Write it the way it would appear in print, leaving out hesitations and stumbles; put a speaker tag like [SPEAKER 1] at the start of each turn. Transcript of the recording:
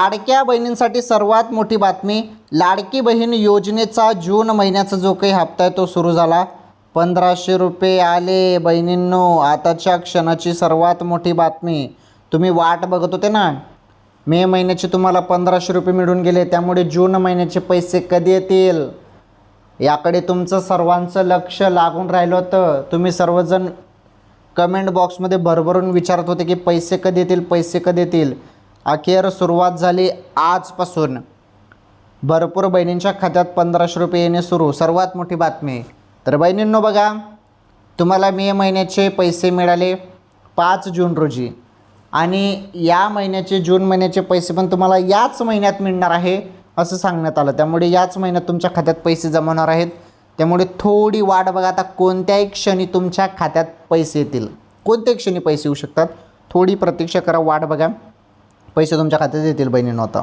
[SPEAKER 1] लाडक्या बहिणींसाठी सर्वात मोठी बातमी. लाडकी बहीण योजनेचा जून महिन्याचा जो काही हप्ता आहे तो सुरू झाला. 1500 रुपये आले बहिणींनो. आताच्या क्षणाची सर्वात मोठी बातमी. तुम्ही वाट बघत होते ना, मे महिन्याचे तुम्हाला 1500 रुपये मिळून गेले, त्यामुळे जून महिन्याचे पैसे कधी येतील याकडे तुमचं सर्वांचं लक्ष लागून राहिलं होतं. तुम्ही सर्वजण कमेंट बॉक्समध्ये भरभरून विचारत होते की पैसे कधी येतील, पैसे कधी येतील. अखेर सुरुवात झाली आजपासून. भरपूर बहिणींच्या खात्यात 1500 रुपये येणे सुरू. सर्वात मोठी बातमी. तर बहिणींनो बघा, तुम्हाला मे महिन्याचे पैसे मिळाले 5 जून रोजी आणि या महिन्याचे जून महिन्याचे पैसे पण तुम्हाला याच महिन्यात मिळणार आहे असं सांगण्यात आलं. त्यामुळे याच महिन्यात तुमच्या खात्यात पैसे जमा होणार आहेत. त्यामुळे थोडी वाट बघा. आता कोणत्याही क्षणी तुमच्या खात्यात पैसे येतील, कोणत्याही क्षणी पैसे येऊ शकतात. थोडी प्रतीक्षा करा, वाट बघा. पैसे तुमच्या खात्यात येतील बहिणींनो आता.